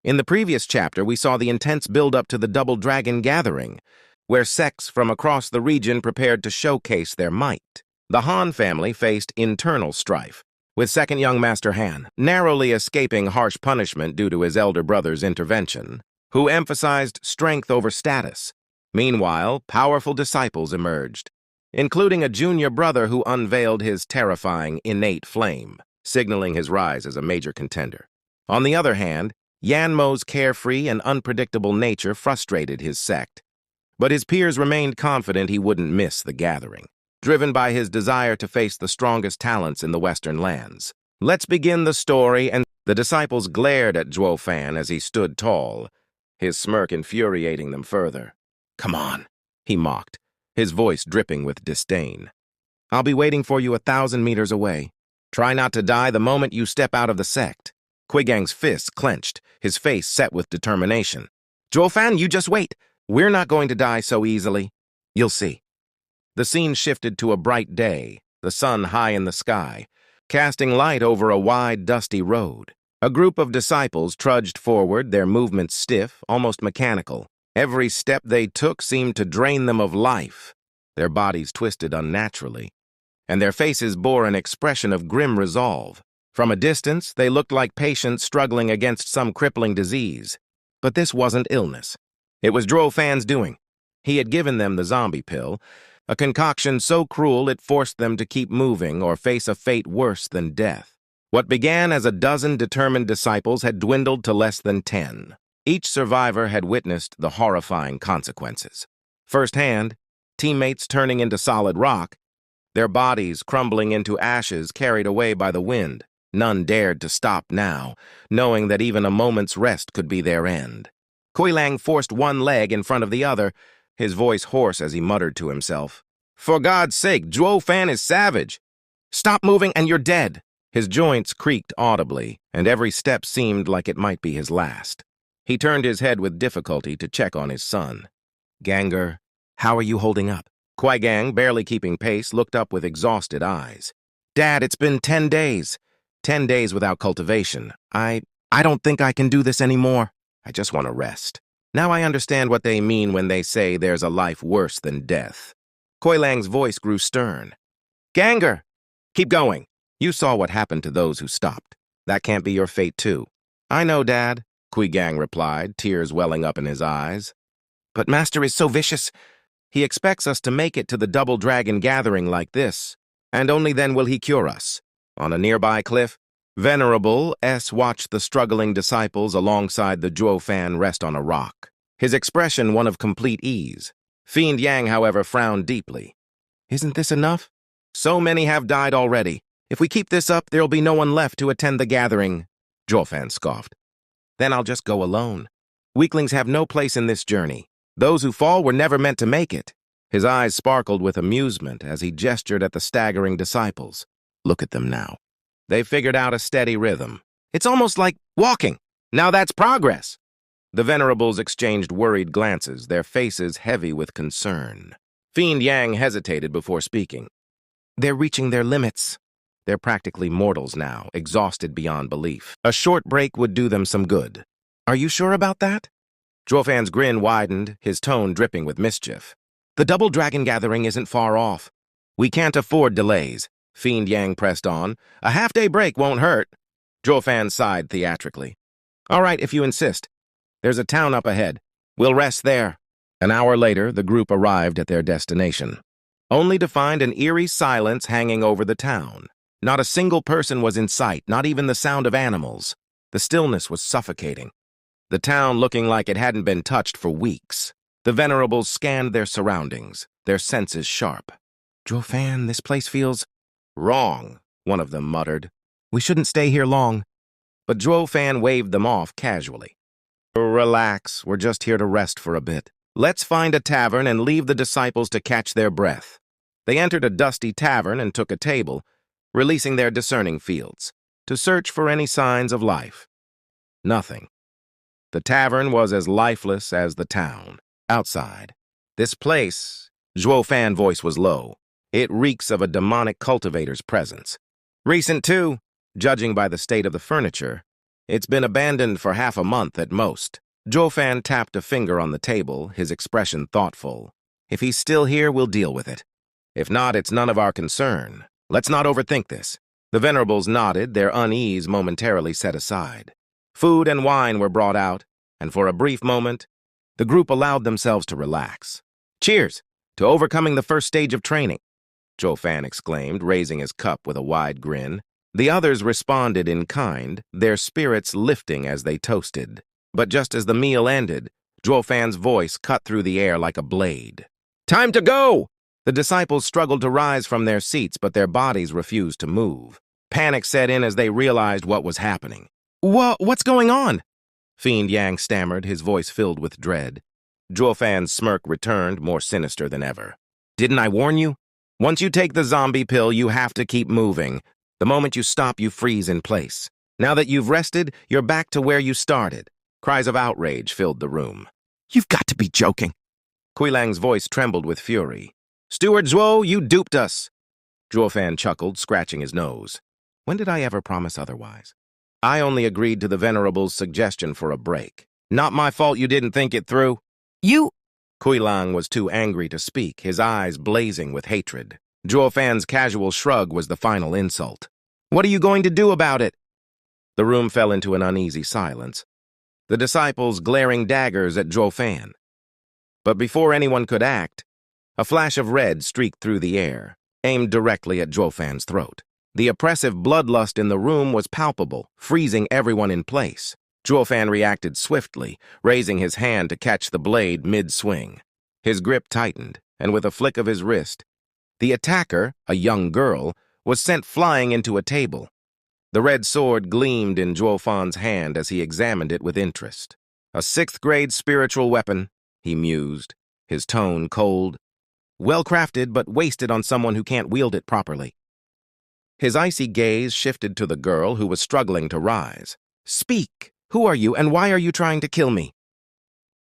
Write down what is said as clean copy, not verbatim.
In the previous chapter, we saw the intense build-up to the Double Dragon Gathering, where sects from across the region prepared to showcase their might. The Han family faced internal strife, with second young Master Han narrowly escaping harsh punishment due to his elder brother's intervention, who emphasized strength over status. Meanwhile, powerful disciples emerged, including a junior brother who unveiled his terrifying innate flame, signaling his rise as a major contender. On the other hand, Yanmo's carefree and unpredictable nature frustrated his sect, but his peers remained confident he wouldn't miss the gathering, driven by his desire to face the strongest talents in the Western lands. Let's begin the story, and the disciples glared at Zhuo Fan as he stood tall, his smirk infuriating them further. "Come on," he mocked, his voice dripping with disdain. "I'll be waiting for you 1,000 meters away. Try not to die the moment you step out of the sect." Kuigang's fists clenched, his face set with determination. "Zhuo Fan, you just wait. We're not going to die so easily. You'll see." The scene shifted to a bright day, the sun high in the sky, casting light over a wide, dusty road. A group of disciples trudged forward, their movements stiff, almost mechanical. Every step they took seemed to drain them of life. Their bodies twisted unnaturally, and their faces bore an expression of grim resolve. From a distance, they looked like patients struggling against some crippling disease. But this wasn't illness. It was Zhuo Fan's doing. He had given them the zombie pill, a concoction so cruel it forced them to keep moving or face a fate worse than death. What began as a dozen determined disciples had dwindled to less than 10. Each survivor had witnessed the horrifying consequences. Firsthand, teammates turning into solid rock, their bodies crumbling into ashes carried away by the wind. None dared to stop now, knowing that even a moment's rest could be their end. Kuilang forced one leg in front of the other, his voice hoarse as he muttered to himself. "For God's sake, Zhuo Fan is savage. Stop moving and you're dead." His joints creaked audibly, and every step seemed like it might be his last. He turned his head with difficulty to check on his son. "Ganger, how are you holding up?" Kuigang, barely keeping pace, looked up with exhausted eyes. "Dad, it's been 10 days. 10 days without cultivation. I don't think I can do this anymore. I just want to rest." Now I understand what they mean when they say there's a life worse than death. Kuilang's voice grew stern. "Ganger, keep going. You saw what happened to those who stopped. That can't be your fate too." "I know, Dad," Kuigang replied, tears welling up in his eyes. "But Master is so vicious. He expects us to make it to the Double Dragon Gathering like this, and only then will he cure us." On a nearby cliff, Venerables watched the struggling disciples alongside the Zhuo Fan rest on a rock, his expression one of complete ease. Fiend Yang, however, frowned deeply. "Isn't this enough? So many have died already. If we keep this up, there'll be no one left to attend the gathering." Zhuo Fan scoffed. "Then I'll just go alone. Weaklings have no place in this journey. Those who fall were never meant to make it." His eyes sparkled with amusement as he gestured at the staggering disciples. "Look at them now. They figured out a steady rhythm. It's almost like walking. Now that's progress." The Venerables exchanged worried glances, their faces heavy with concern. Fiend Yang hesitated before speaking. "They're reaching their limits. They're practically mortals now, exhausted beyond belief. A short break would do them some good." "Are you sure about that?" Zhuo Fan's grin widened, his tone dripping with mischief. "The Double Dragon Gathering isn't far off. We can't afford delays." Fiend Yang pressed on. "A half-day break won't hurt." Zhuo Fan sighed theatrically. "All right, if you insist. There's a town up ahead. We'll rest there." An hour later, the group arrived at their destination, only to find an eerie silence hanging over the town. Not a single person was in sight, not even the sound of animals. The stillness was suffocating, the town looking like it hadn't been touched for weeks. The Venerables scanned their surroundings, their senses sharp. "Zhuo Fan, this place feels wrong," one of them muttered. "We shouldn't stay here long." But Zhuo Fan waved them off casually. "Relax, we're just here to rest for a bit. Let's find a tavern and leave the disciples to catch their breath." They entered a dusty tavern and took a table, releasing their discerning fields, to search for any signs of life. Nothing. The tavern was as lifeless as the town. Outside, this place, Zhuo Fan's voice was low. It reeks of a demonic cultivator's presence. Recent too, judging by the state of the furniture. It's been abandoned for half a month at most. Fan tapped a finger on the table, his expression thoughtful. If he's still here, we'll deal with it. If not, it's none of our concern. Let's not overthink this. The Venerables nodded, their unease momentarily set aside. Food and wine were brought out, and for a brief moment, the group allowed themselves to relax. Cheers to overcoming the first stage of training, Fan exclaimed, raising his cup with a wide grin. The others responded in kind, their spirits lifting as they toasted. But just as the meal ended, Fan's voice cut through the air like a blade. Time to go! The disciples struggled to rise from their seats, but their bodies refused to move. Panic set in as they realized what was happening. What's going on? Fiend Yang stammered, his voice filled with dread. Fan's smirk returned, more sinister than ever. Didn't I warn you? Once you take the zombie pill, you have to keep moving. The moment you stop, you freeze in place. Now that you've rested, you're back to where you started. Cries of outrage filled the room. You've got to be joking. Kuilang's voice trembled with fury. Steward Zhuo, you duped us. Fan chuckled, scratching his nose. When did I ever promise otherwise? I only agreed to the Venerables' suggestion for a break. Not my fault you didn't think it through. You... Kuilang was too angry to speak, his eyes blazing with hatred. Fan's casual shrug was the final insult. What are you going to do about it? The room fell into an uneasy silence, the disciples glaring daggers at Fan. But before anyone could act, a flash of red streaked through the air, aimed directly at Fan's throat. The oppressive bloodlust in the room was palpable, freezing everyone in place. Fan reacted swiftly, raising his hand to catch the blade mid-swing. His grip tightened, and with a flick of his wrist, the attacker, a young girl, was sent flying into a table. The red sword gleamed in Fan's hand as he examined it with interest. A 6th-grade spiritual weapon, he mused, his tone cold. Well-crafted, but wasted on someone who can't wield it properly. His icy gaze shifted to the girl who was struggling to rise. Speak! Who are you, and why are you trying to kill me?